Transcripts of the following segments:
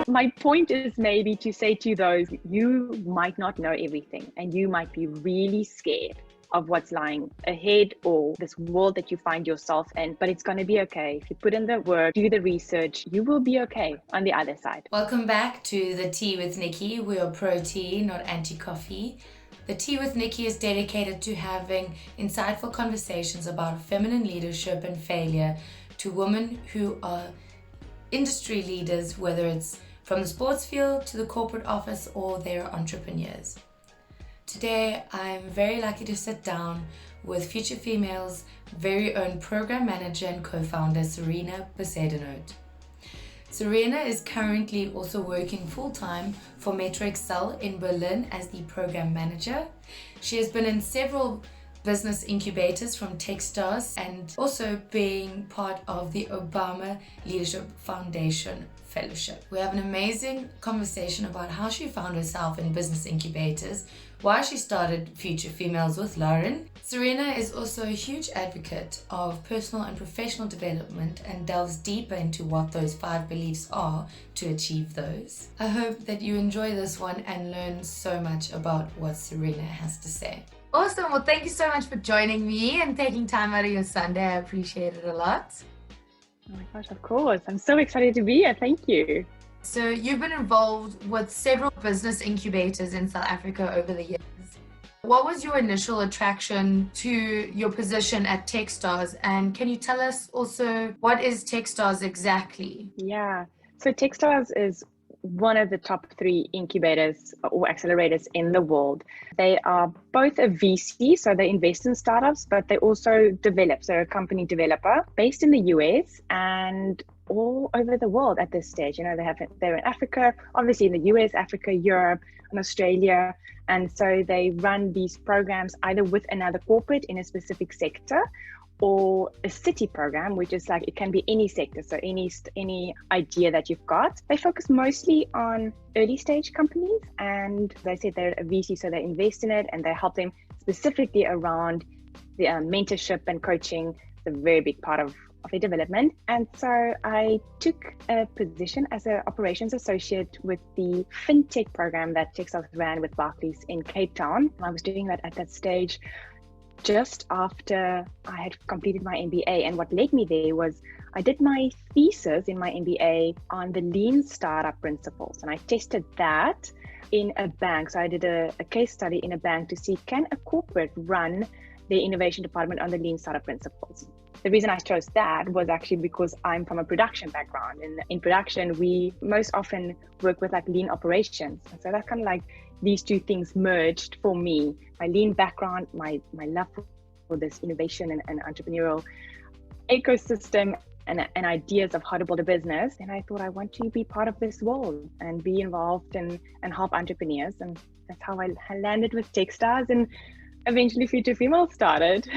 My point is maybe to say to those, you might not know everything and you might be really scared of what's lying ahead or this world that you find yourself in, but it's going to be okay. If you put in the work, do the research, you will be okay on the other side. Welcome back to The Tea with Nikki. We are pro-tea, not anti-coffee. The Tea with Nikki is dedicated to having insightful conversations about feminine leadership and failure to women who are industry leaders, whether it's from the sports field to the corporate office or they're entrepreneurs. Today, I'm very lucky to sit down with Future Female's very own program manager and co-founder, Cerina Bezuidenhout. Cerina is currently also working full-time for Metro Excel in Berlin as the program manager. She has been in several business incubators from Techstars and also being part of the Obama Leadership Foundation Fellowship. We have an amazing conversation about how she found herself in business incubators, why she started Future Females with Lauren. Cerina is also a huge advocate of personal and professional development and delves deeper into what those 5 beliefs are to achieve those. I hope that you enjoy this one and learn so much about what Cerina has to say. Awesome. Well, thank you so much for joining me and taking time out of your Sunday. I appreciate it a lot. Oh my gosh, of course. I'm so excited to be here. Thank you. So you've been involved with several business incubators in South Africa over the years. What was your initial attraction to your position at Techstars? And can you tell us also what is Techstars exactly? Yeah, so Techstars is one of the top 3 incubators or accelerators in the world. They are both a VC, so they invest in startups, but they also develop. So a company developer based in the US and all over the world at this stage. You know, they're in Africa, obviously in the US, Africa, Europe, and Australia. And so they run these programs either with another corporate in a specific sector or a city program, which is like, it can be any sector. So any idea that you've got. They focus mostly on early stage companies, and they said they're a VC, so they invest in it and they help them specifically around the mentorship and coaching. It's a very big part of their development. And so I took a position as an operations associate with the fintech program that Techstars ran with Barclays in Cape Town. I was doing that at that stage just after I had completed my MBA. And what led me there was I did my thesis in my MBA on the lean startup principles. And I tested that in a bank. So I did a case study in a bank to see, can a corporate run their innovation department on the lean startup principles? The reason I chose that was actually because I'm from a production background. And in production, we most often work with like lean operations. And so that's kind of like these 2 things merged for me. My lean background, my love for this innovation and entrepreneurial ecosystem and ideas of how to build a business. And I thought I want to be part of this world and be involved and help entrepreneurs. And that's how I landed with Techstars, and eventually Future Female started.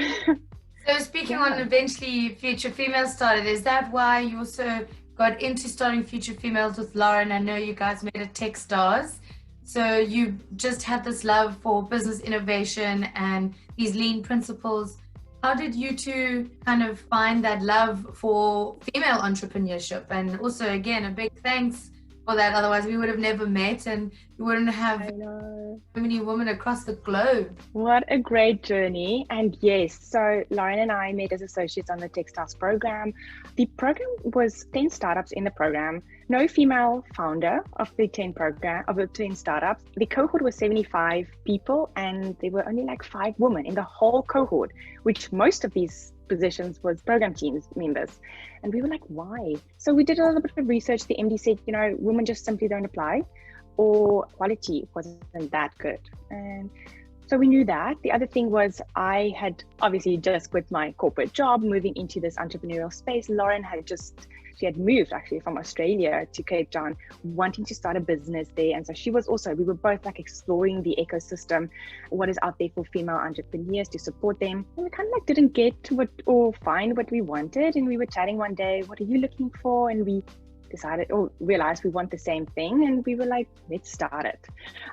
So speaking on eventually Future Females started, is that why you also got into starting Future Females with Lauren? I know you guys met at Techstars. So you just had this love for business innovation and these lean principles. How did you 2 kind of find that love for female entrepreneurship? And also, again, a big thanks for that. Otherwise, we would have never met and we wouldn't have so many women across the globe. What a great journey. And yes, so Lauren and I met as associates on the Techstars program. The program was 10 startups in the program. No female founder of the 10 startups. The cohort was 75 people and there were only like 5 women in the whole cohort, which most of these positions was program teams members. And we were like, why? So we did a little bit of research. The MD said, you know, women just simply don't apply, or quality wasn't that good. And so we knew that. The other thing was I had obviously just quit my corporate job, moving into this entrepreneurial space. Lauren she had moved actually from Australia to Cape Town, wanting to start a business there. And so we were both like exploring the ecosystem, what is out there for female entrepreneurs to support them. And we kind of like didn't get to find what we wanted. And we were chatting one day, what are you looking for? And we decided or realized we want the same thing. And we were like, let's start it.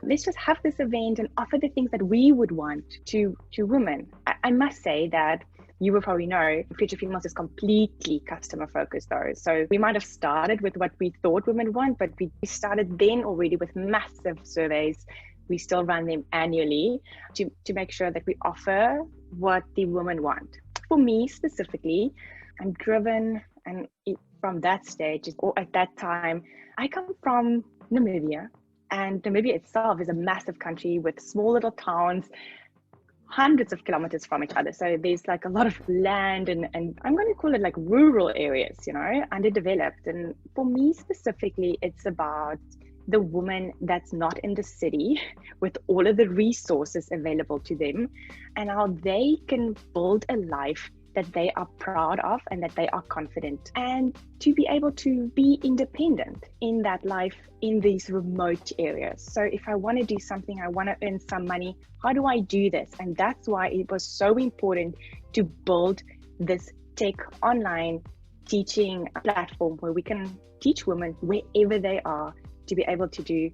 Let's just have this event and offer the things that we would want to women. I must say that you will probably know, Future Females is completely customer focused though. So we might have started with what we thought women want, but we started then already with massive surveys. We still run them annually to make sure that we offer what the women want. For me specifically, I'm driven, and from that stage, or at that time, I come from Namibia, and Namibia itself is a massive country with small little towns, hundreds of kilometers from each other. So there's like a lot of land and I'm going to call it like rural areas, underdeveloped. And for me specifically, it's about the woman that's not in the city with all of the resources available to them, and how they can build a life that they are proud of and that they are confident, and to be able to be independent in that life in these remote areas. So if I want to do something, I want to earn some money, how do I do this? And that's why it was so important to build this tech online teaching platform where we can teach women wherever they are to be able to do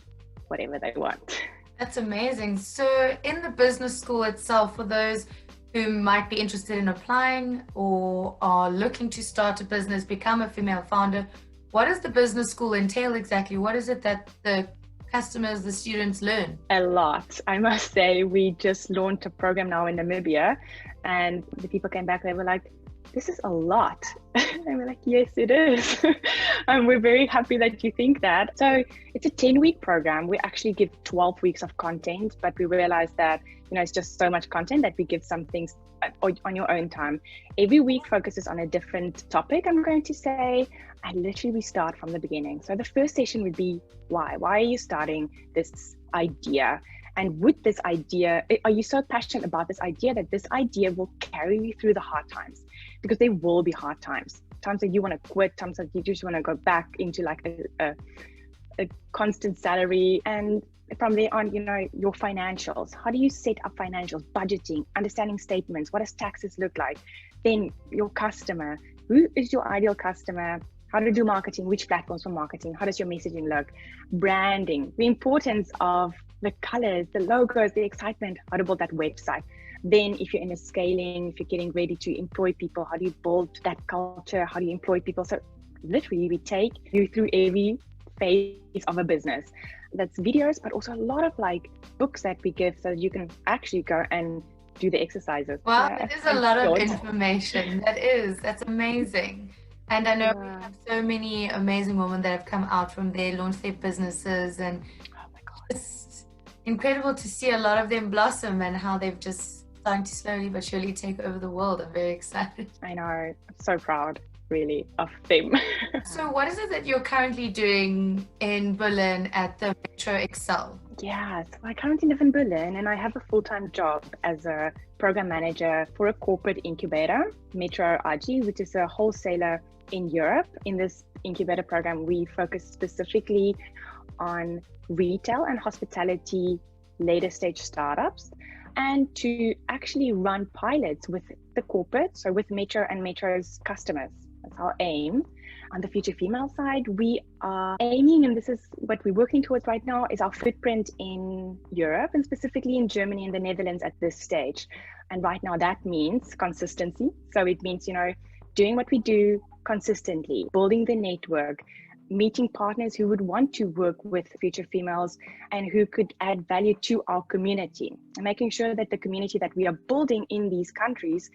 whatever they want. That's amazing. So in the business school itself, for those who might be interested in applying or are looking to start a business, become a female founder, what does the business school entail exactly? What is it that the customers, the students learn? A lot, I must say. We just launched a program now in Namibia, and the people came back, they were like, this is a lot. And we're like, yes, it is. And we're very happy that you think that. So it's a 10-week program. We actually give 12 weeks of content, but we realized that, it's just so much content that we give some things on your own time. Every week focuses on a different topic, I'm going to say, and literally we start from the beginning. So the first session would be why? Why are you starting this idea? And with this idea, are you so passionate about this idea that this idea will carry you through the hard times? Because there will be hard times that you want to quit, times that you just want to go back into like a constant salary. And from there on, your financials. How do you set up financials, budgeting, understanding statements? What does taxes look like? Then your customer. Who is your ideal customer? How to do marketing, which platforms for marketing? How does your messaging look? Branding, the importance of the colors, the logos, the excitement, how to build that website. Then if you're in a scaling, if you're getting ready to employ people, how do you build that culture? How do you employ people? So literally we take you through every phase of a business. That's videos, but also a lot of like books that we give so that you can actually go and do the exercises. Wow, yeah, that is a lot of information. That's amazing. And I know we have so many amazing women that have come out from there, launched their businesses, and oh my God, it's incredible to see a lot of them blossom and how they've just starting to slowly but surely take over the world. I'm very excited. I know, I'm so proud really of them. So what is it that you're currently doing in Berlin at the Metro Excel? Yeah, so I currently live in Berlin and I have a full-time job as a program manager for a corporate incubator, Metro AG, which is a wholesaler in Europe. In this incubator program, we focus specifically on retail and hospitality later stage startups, and to actually run pilots with the corporate, so with Metro and Metro's customers. That's our aim. On the Future Female side, we are aiming, and this is what we're working towards right now, is our footprint in Europe and specifically in Germany and the Netherlands at this stage. And right now that means consistency. So it means, doing what we do consistently, building the network, meeting partners who would want to work with Future Females and who could add value to our community, and making sure that the community that we are building in these countries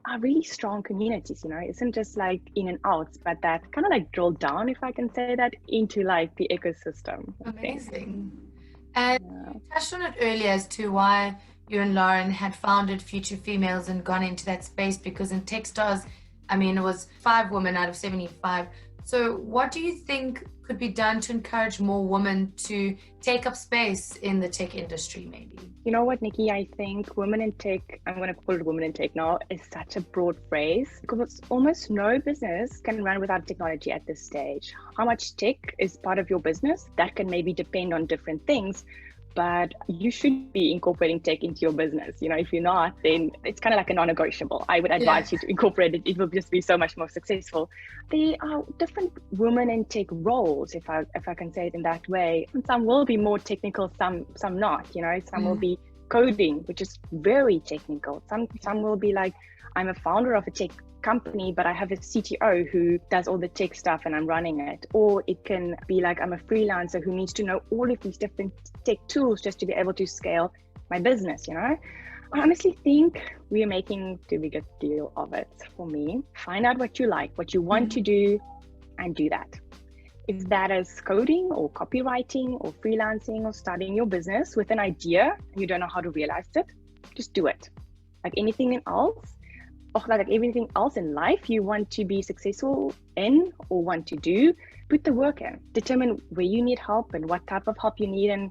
are really strong communities. It isn't just like in and outs, but that kind of like drill down, if I can say that, into like the ecosystem. Amazing. And you touched on it earlier as to why you and Lauren had founded Future Females and gone into that space, because in Techstars, it was 5 women out of 75. So what do you think could be done to encourage more women to take up space in the tech industry, maybe? You know what, Nikki, I think women in tech, I'm going to call it women in tech now, is such a broad phrase because almost no business can run without technology at this stage. How much tech is part of your business? That can maybe depend on different things, but you should be incorporating tech into your business. If you're not, then it's kind of like a non-negotiable. I would advise you to incorporate it. It will just be so much more successful. There are different women in tech roles, if I can say it in that way. And some will be more technical, some not. Some will be coding, which is very technical. Some will be like, I'm a founder of a tech company, but I have a CTO who does all the tech stuff and I'm running it. Or it can be like, I'm a freelancer who needs to know all of these different tech tools just to be able to scale my business, you know? I honestly think we are making too big a deal of it for me. Find out what you like, what you want to do, and do that. If that is coding or copywriting or freelancing or starting your business with an idea and you don't know how to realize it, just do it. Like anything else, or like everything else in life you want to be successful in or want to do, put the work in. Determine where you need help and what type of help you need, and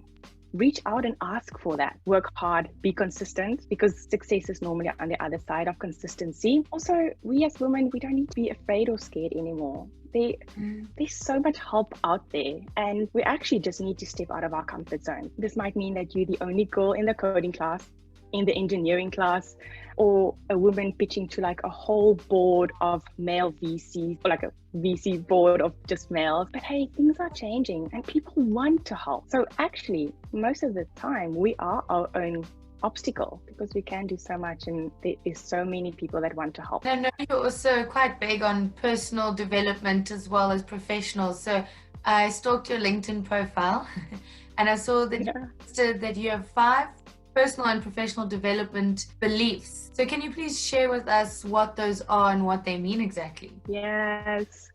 reach out and ask for that. Work hard, be consistent, because success is normally on the other side of consistency. Also, we as women, we don't need to be afraid or scared anymore. There's so much help out there, and we actually just need to step out of our comfort zone. This might mean that you're the only girl in the coding class, in the engineering class, or a woman pitching to like a whole board of male VCs, or like a VC board of just males. But hey, things are changing and people want to help. So actually, most of the time, we are our own obstacle, because we can do so much and there is so many people that want to help. I know you're also quite big on personal development as well as professional. So I stalked your LinkedIn profile and I saw that you listed that you have 5 personal and professional development beliefs. So can you please share with us what those are and what they mean exactly? Yes.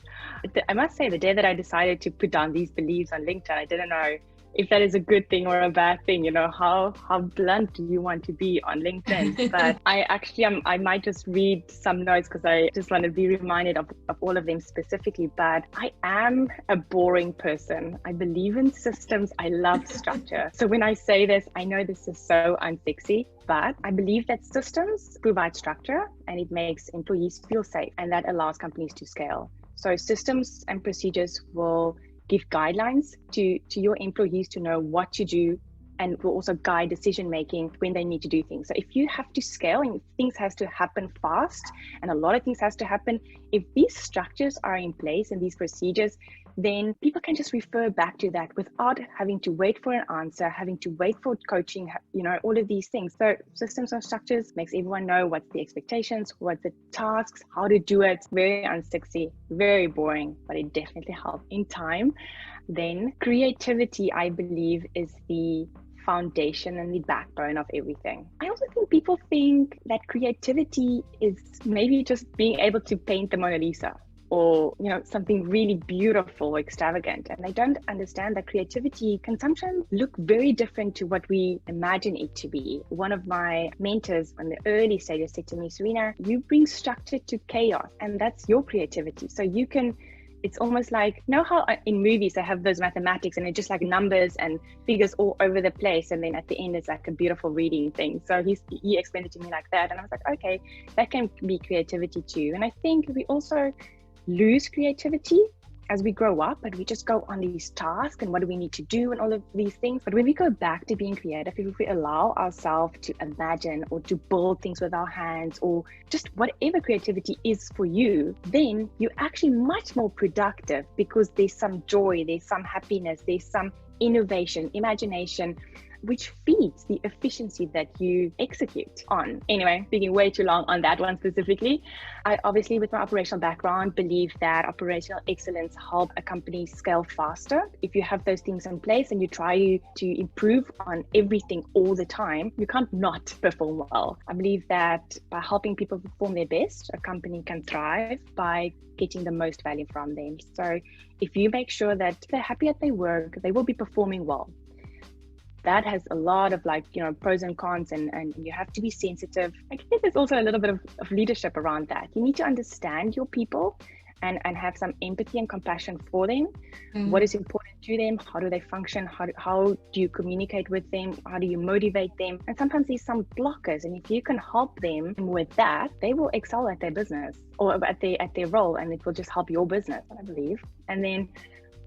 I must say, the day that I decided to put down these beliefs on LinkedIn, I didn't know if that is a good thing or a bad thing. You know, how blunt do you want to be on LinkedIn? But I might just read some notes because I just want to be reminded of all of them specifically. But I am a boring person. I believe in systems. I love structure. So when I say this, I know this is so unsexy, but I believe that systems provide structure and it makes employees feel safe, and that allows companies to scale. So systems and procedures will give guidelines to your employees to know what to do, and will also guide decision making when they need to do things. So if you have to scale and things has to happen fast, and a lot of things has to happen, if these structures are in place and these procedures, then people can just refer back to that without having to wait for an answer, having to wait for coaching, you know, all of these things. So systems and structures makes everyone know what's the expectations, what's the tasks, how to do it. Very unsexy, very boring, but it definitely helps in time. Then creativity, I believe, is the foundation and the backbone of everything. I also think people think that creativity is maybe just being able to paint the Mona Lisa, or, you know, something really beautiful or extravagant. And they don't understand that creativity can sometimes look very different to what we imagine it to be. One of my mentors in the early stages said to me, Cerina, you bring structure to chaos, and that's your creativity. So you can, it's almost like, you know how in movies they have those mathematics and it's just like numbers and figures all over the place, and then at the end it's like a beautiful reading thing. So he explained it to me like that, and I was like, okay, that can be creativity too. And I think we also lose creativity as we grow up, and we just go on these tasks and what do we need to do and all of these things. But when we go back to being creative, if we allow ourselves to imagine or to build things with our hands, or just whatever creativity is for you, then you're actually much more productive, because there's some joy, there's some happiness, there's some innovation, imagination, which feeds the efficiency that you execute on. Anyway, speaking way too long on that one specifically, I obviously, with my operational background, believe that operational excellence help a company scale faster. If you have those things in place and you try to improve on everything all the time, you can't not perform well. I believe that by helping people perform their best, a company can thrive by getting the most value from them. So if you make sure that they're happy at their work, they will be performing well. That has a lot of, like, you know, pros and cons, and you have to be sensitive. I think there's also a little bit of leadership around that. You need to understand your people and have some empathy and compassion for them. What is important to them? How do they function? How do you communicate with them? How do you motivate them? And sometimes there's some blockers, and if you can help them with that, they will excel at their business or at their role, and it will just help your business, I believe. And then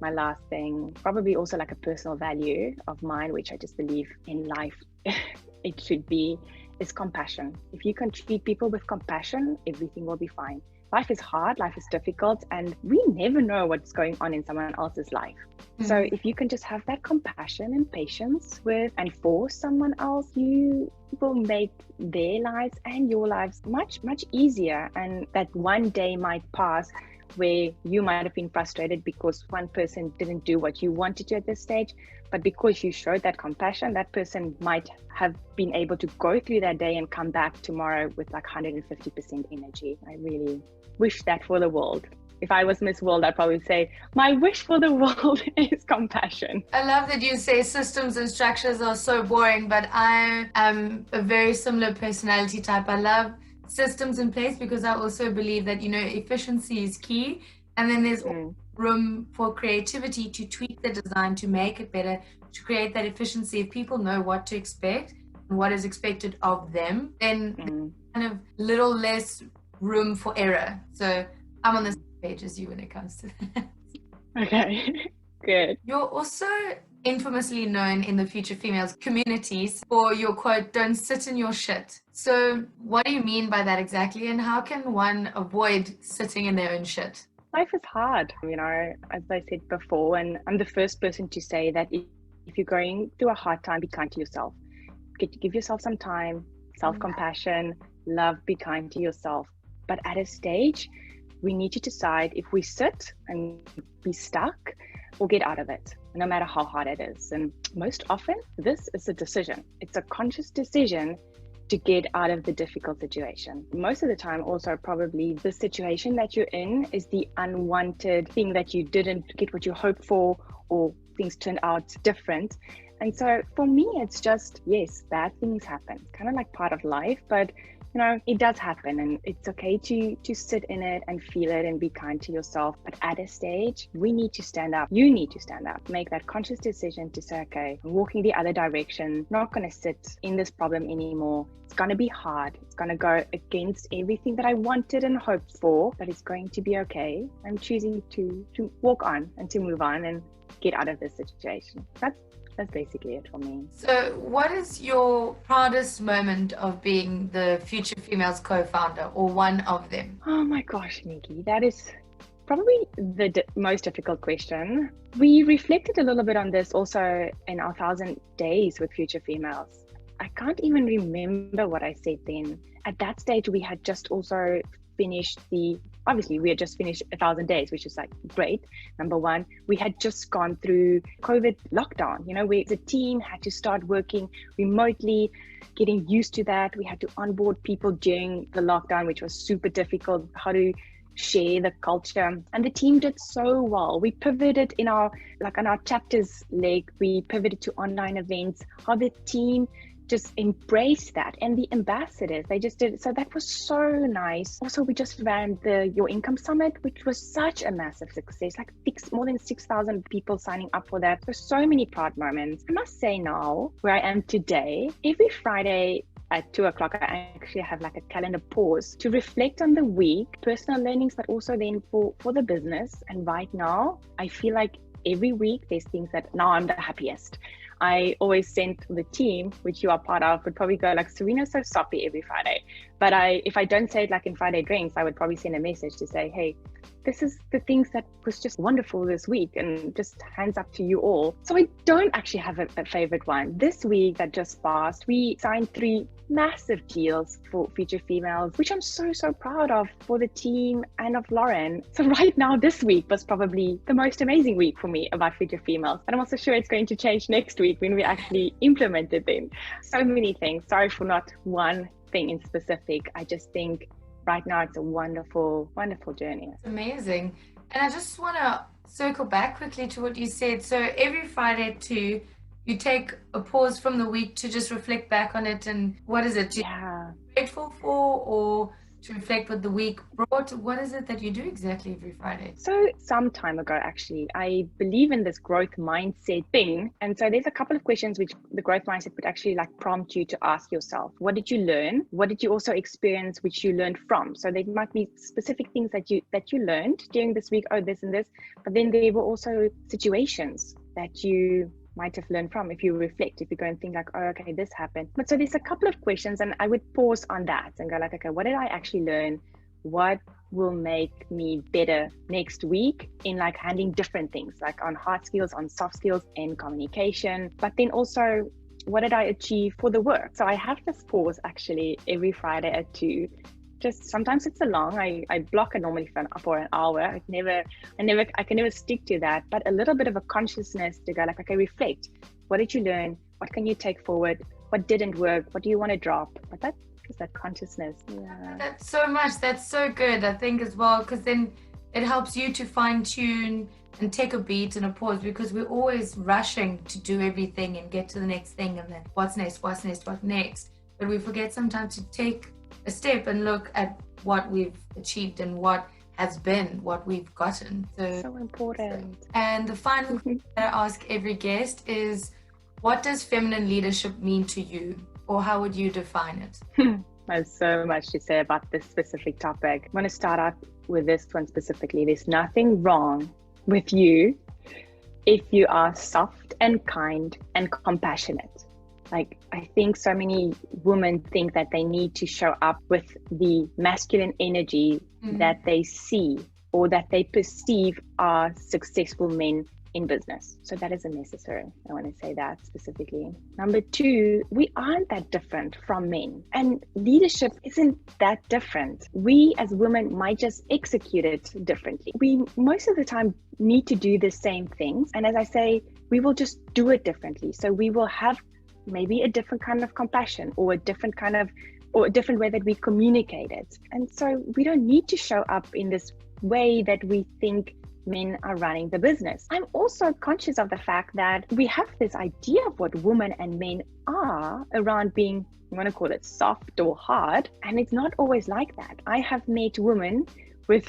my last thing, probably also like a personal value of mine, which I just believe in life it should be, is compassion. If you can treat people with compassion, everything will be fine. life is hard, life is difficult, and we never know what's going on in someone else's life. So if you can just have that compassion and patience with and for someone else, you will make their lives and your lives much, much easier. And that one day might pass where you might have been frustrated because one person didn't do what you wanted to at this stage. But because you showed that compassion, that person might have been able to go through that day and come back tomorrow with like 150% energy. I really wish that for the world. If I was Miss World, I'd probably say my wish for the world is compassion. I love that you say systems and structures are so boring, but I am a very similar personality type. I love systems in place because I also believe that, efficiency is key. And then there's room for creativity to tweak the design, to make it better, to create that efficiency. If people know what to expect and what is expected of them, then there's kind of little less room for error. So I'm on the same page as you when it comes to that. Okay, good. You're also infamously known in the Future Females communities for your quote, "Don't sit in your shit." So what do you mean by that exactly? And how can one avoid sitting in their own shit? Life is hard, as I said before, and I'm the first person to say that if you're going through a hard time, be kind to yourself. Give yourself some time, self-compassion, love, be kind to yourself. But at a stage, we need to decide if we sit and be stuck or get out of it, no matter how hard it is. And most often, this is a decision. It's a conscious decision to get out of the difficult situation. Most of the time, also probably the situation that you're in is the unwanted thing that you didn't get what you hoped for, or things turned out different. And so for me, it's just, yes, bad things happen, kind of like part of life, but it does happen, and it's okay to sit in it and feel it and be kind to yourself. But at a stage, we need to stand up. You need to stand up, make that conscious decision to say, okay, I'm walking the other direction, not going to sit in this problem anymore. It's going to be hard. It's going to go against everything that I wanted and hoped for, but it's going to be okay. I'm choosing to walk on and to move on and get out of this situation. That's basically it for me. So what is your proudest moment of being the Future Females co-founder, or one of them? Oh my gosh, Nikki, that is probably the most difficult question. We reflected a little bit on this also in our 1,000 days with Future Females. I can't even remember what I said then. At that stage, we had just also finished obviously we had just finished 1,000 days, which is like great. Number one, we had just gone through COVID lockdown. We as a team had to start working remotely, getting used to that. We had to onboard people during the lockdown, which was super difficult, how to share the culture. And the team did so well. We pivoted on our chapters leg, we pivoted to online events, how the team just embrace that, and the ambassadors, they just did it. So that was so nice. Also, we just ran the Your Income Summit, which was such a massive success, like more than 6,000 people signing up for that. So many proud moments. I must say now, where I am today, every Friday at 2:00, I actually have like a calendar pause to reflect on the week, personal learnings, but also then for the business. And right now, I feel like every week there's things that now I'm the happiest. I always send the team, which you are part of, would probably go like, Cerina's so soppy every Friday. But if I don't say it like in Friday drinks, I would probably send a message to say, hey, this is the things that was just wonderful this week, and just hands up to you all. So I don't actually have a favorite one. This week that just passed, we signed 3 massive deals for Future Females, which I'm so proud of for the team and of Lauren. So right now, this week was probably the most amazing week for me about Future Females. And I'm also sure it's going to change next week when we actually implement it then. So many things. Sorry for not one thing in specific. I just think right now it's a wonderful journey. It's amazing. And I just want to circle back quickly to what you said. So every Friday at 2, you take a pause from the week to just reflect back on it, and what is it you're grateful for, or to reflect what the week brought? What is it that you do exactly every Friday? So some time ago, actually, I believe in this growth mindset thing. And so there's a couple of questions which the growth mindset would actually like prompt you to ask yourself. What did you learn? What did you also experience which you learned from? So there might be specific things that you learned during this week, this and this, but then there were also situations that you might have learned from. If you reflect, if you go and think like, oh, okay, this happened. But so there's a couple of questions, and I would pause on that and go like, okay, what did I actually learn? what will make me better next week in like handling different things, like on hard skills, on soft skills, and communication. But then also, what did I achieve for the work? So I have this pause actually every Friday at 2. Just sometimes it's a long, I block it normally for an hour. I can never stick to that, but a little bit of a consciousness to go like, okay, reflect. What did you learn? What can you take forward? What didn't work? What do you want to drop? But that is that consciousness. Yeah. That's so much. That's so good, I think, as well, because then it helps you to fine tune and take a beat and a pause, because we're always rushing to do everything and get to the next thing, and then what's next. But we forget sometimes to take a step and look at what we've achieved and what has been, what we've gotten. So important. And the final thing that I ask every guest is, what does feminine leadership mean to you, or how would you define it? There's so much to say about this specific topic. I'm going to start out with this one specifically. There's nothing wrong with you if you are soft and kind and compassionate. Like, I think so many women think that they need to show up with the masculine energy that they see or that they perceive are successful men in business. So that isn't necessary. I want to say that specifically. Number 2, we aren't that different from men, and leadership isn't that different. We as women might just execute it differently. We most of the time need to do the same things, and as I say, we will just do it differently. So we will have maybe a different kind of compassion, or a different way that we communicate it. And so we don't need to show up in this way that we think men are running the business. I'm also conscious of the fact that we have this idea of what women and men are around being, I'm going to call it soft or hard, and it's not always like that. I have met women with,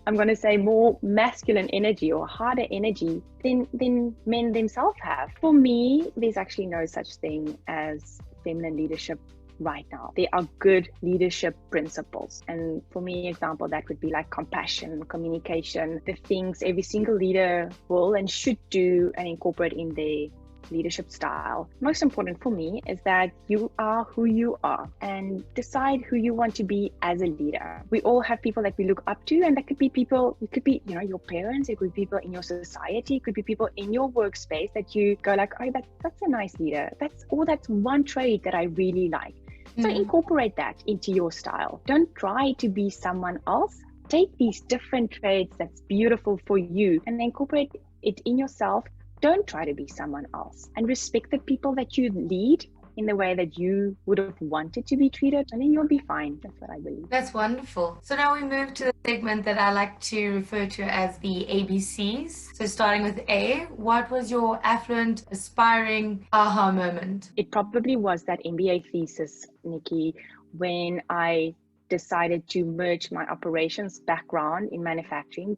I'm going to say, more masculine energy or harder energy than men themselves have. For me, there's actually no such thing as feminine leadership right now. There are good leadership principles. And for me, example, that would be like compassion, communication, the things every single leader will and should do and incorporate in their leadership style. Most important for me is that you are who you are and decide who you want to be as a leader. We all have people that we look up to, and that could be people, it could be, your parents, it could be people in your society, it could be people in your workspace that you go like, oh, that's a nice leader. That's one trait that I really like. So incorporate that into your style. Don't try to be someone else. Take these different traits that's beautiful for you and incorporate it in yourself. Don't try to be someone else, and respect the people that you lead in the way that you would have wanted to be treated, and then you'll be fine. That's what I believe. That's wonderful. So now we move to the segment that I like to refer to as the ABCs. So starting with A, what was your affluent, aspiring aha moment? It probably was that MBA thesis, Nikki, when I decided to merge my operations background in manufacturing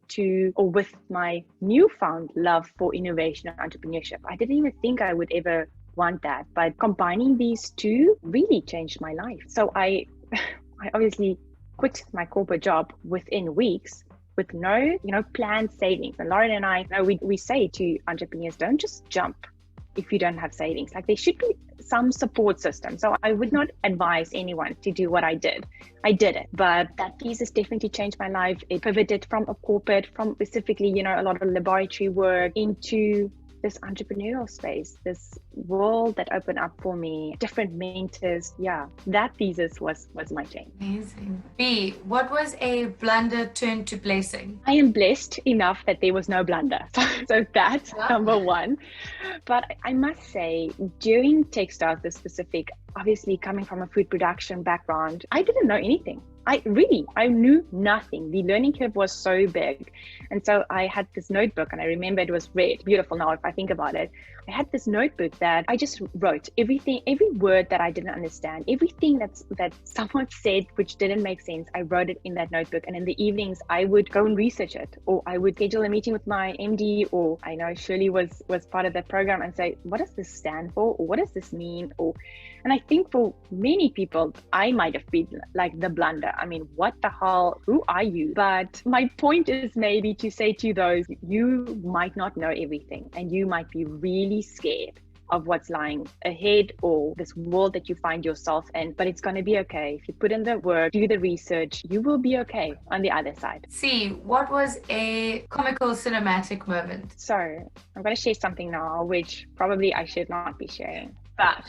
with my newfound love for innovation and entrepreneurship. I didn't even think I would ever want that, but combining these two really changed my life. So I obviously quit my corporate job within weeks with no planned savings. And Lauren and I, we say to entrepreneurs, don't just jump if you don't have savings. Like, there should be some support system. So I would not advise anyone to do what I did. I did it, but that thesis definitely changed my life. It pivoted from a corporate, from specifically, a lot of laboratory work, into this entrepreneurial space, this world that opened up for me, different mentors. Yeah, that thesis was my change. Amazing. B, what was a blunder turned to blessing? I am blessed enough that there was no blunder. So that's number 1. But I must say, during Techstars, the specific, obviously coming from a food production background, I didn't know anything. I knew nothing. The learning curve was so big. And so I had this notebook, and I remember it was red, beautiful now if I think about it. I had this notebook that I just wrote everything, every word that I didn't understand, everything that someone said which didn't make sense. I wrote it in that notebook, and in the evenings I would go and research it, or I would schedule a meeting with my MD, or I know Shirley was part of that program, and say, what does this stand for, or what does this mean? And I think for many people, I might have been like the blunder. I mean, what the hell? Who are you? But my point is maybe to say to those, you might not know everything, and you might be really scared of what's lying ahead or this world that you find yourself in, but it's going to be okay. If you put in the work, do the research, you will be okay on the other side. See, what was a comical cinematic moment? So I'm going to share something now, which probably I should not be sharing, but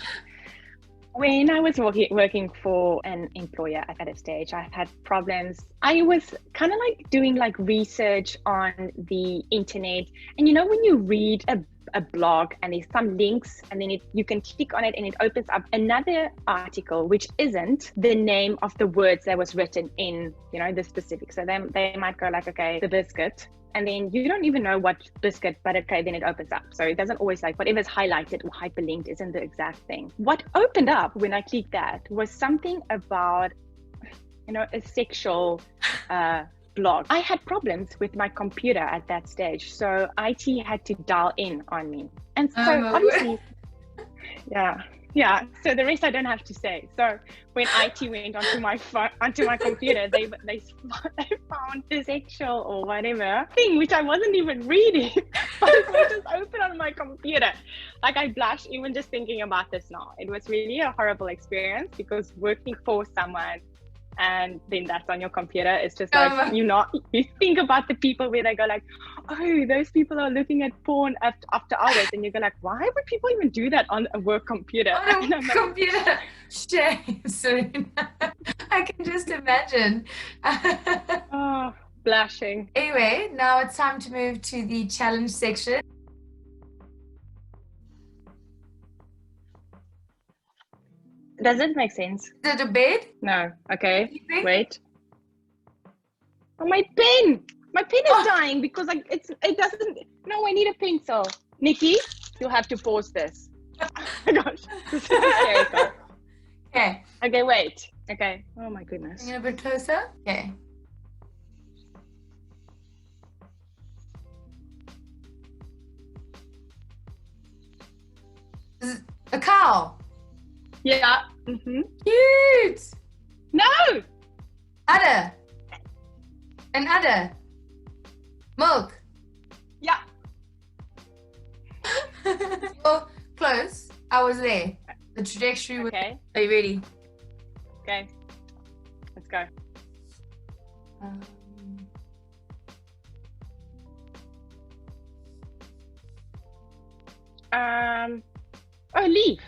when I was working for an employer at a stage, I had problems. I was kind of like doing like research on the internet. And you know, when you read a blog and there's some links and then you can click on it and it opens up another article, which isn't the name of the words that was written in, you know, the specific. So then they might go like, okay, the biscuit. And then you don't even know what biscuit, but okay, then it opens up. So it doesn't always like whatever's highlighted or hyperlinked isn't the exact thing. What opened up when I clicked that was something about, you know, a sexual blog. I had problems with my computer at that stage. So IT had to dial in on me. And so obviously, yeah. So the rest I don't have to say. So when IT went onto my computer, they found the sexual or whatever thing, which I wasn't even reading, but it was just open on my computer. Like I blush even just thinking about this now. It was really a horrible experience because working for someone and then that's on your computer, it's just like, you think about the people where they go like, oh, those people are looking at porn after hours, and you go like, why would people even do that on a work computer? On a computer. Shame, Cerina. I can just imagine. Oh, blushing. Anyway, now it's time to move to the challenge section. Does it make sense? Is it a bed? No. Okay. Wait. Oh, my pen! My pen is dying because it doesn't. No, I need a pencil. Nikki, you'll have to pause this. Oh my gosh, this is hysterical. Okay. Okay, wait. Okay. Oh my goodness. Bring it a bit closer. Okay. A cow. Yeah. Mm-hmm. Cute. No. Udder. An udder. Milk. Yeah. Oh, close. I was there. The trajectory was. Okay. Are you ready? Okay. Let's go. Oh, leaf.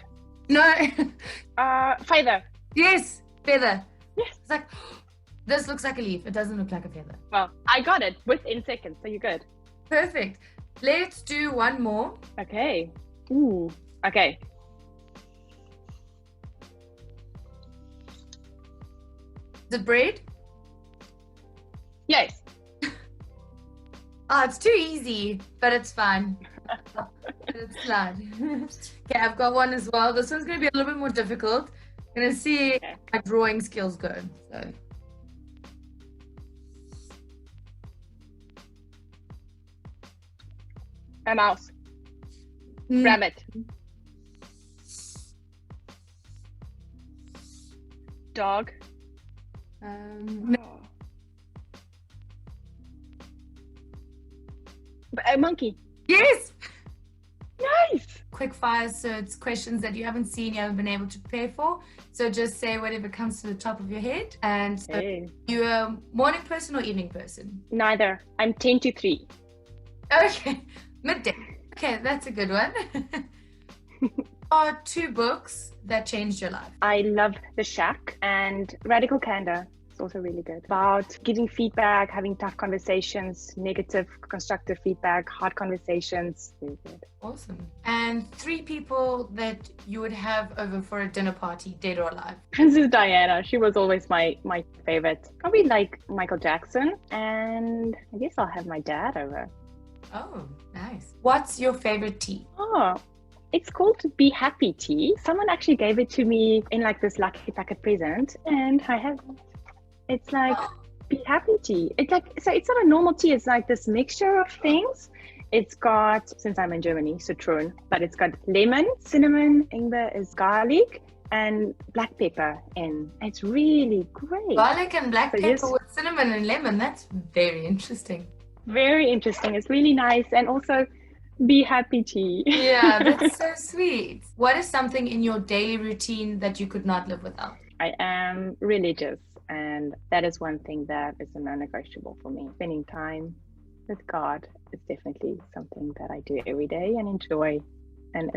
No. Feather. Yes, feather. Yes. It's like, this looks like a leaf. It doesn't look like a feather. Well, I got it within seconds, so you're good. Perfect. Let's do one more. Okay. Ooh. Okay. The bread? Yes. Oh, it's too easy, but it's fine. It's fun. Okay, I've got one as well. This one's going to be a little bit more difficult. I'm going to see my drawing skills go. So. A mouse. Rabbit. Dog. No. A monkey. Yes! Nice! Quick fire, so it's questions that you haven't seen, you haven't been able to prepare for. So just say whatever comes to the top of your head. And so you a morning person or evening person? Neither. I'm 10 to 3. Okay. Midday. Okay, that's a good one. Are 2 books that changed your life? I love The Shack and Radical Candor. It's also really good. About giving feedback, having tough conversations, negative, constructive feedback, hard conversations. Really good. Awesome. And 3 people that you would have over for a dinner party, dead or alive? Princess Diana. She was always my favorite. Probably like Michael Jackson. And I guess I'll have my dad over. Oh, nice. What's your favorite tea? Oh, it's called Be Happy Tea. Someone actually gave it to me in like this lucky packet present, and I have it. It's like Be Happy Tea. It's like, so it's not a normal tea. It's like this mixture of things. It's got, since I'm in Germany, citron, but it's got lemon, cinnamon, ingwer is garlic, and black pepper in. It's really great. Garlic and black pepper with cinnamon and lemon. That's very interesting. Very interesting. It's really nice. And also Be happy tea. Yeah, that's so sweet. What is something in your daily routine that you could not live without? I am religious, and that is one thing that is a non-negotiable for me. Spending time with God is definitely something that I do every day and enjoy and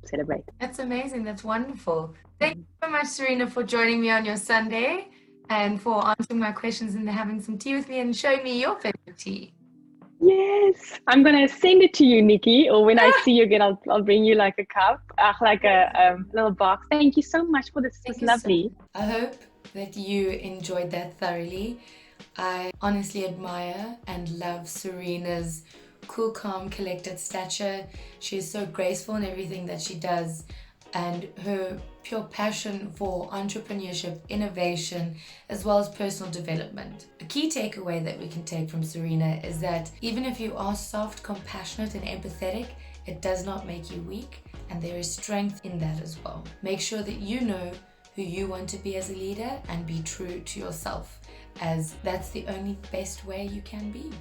celebrate. That's amazing. That's wonderful. Thank you so much, Cerina, for joining me on your Sunday and for answering my questions and having some tea with me and showing me your favorite tea. Yes, I'm gonna send it to you, Nikki, or when I see you again, I'll bring you like a cup, like a little box. Thank you so much for this. It was Thank you so lovely. much. I hope that you enjoyed that thoroughly. I honestly admire and love Cerina's cool, calm, collected stature. She is so graceful in everything that she does, and her pure passion for entrepreneurship, innovation, as well as personal development. A key takeaway that we can take from Cerina is that even if you are soft, compassionate, and empathetic, it does not make you weak, and there is strength in that as well. Make sure that you know who you want to be as a leader and be true to yourself, as that's the only best way you can be.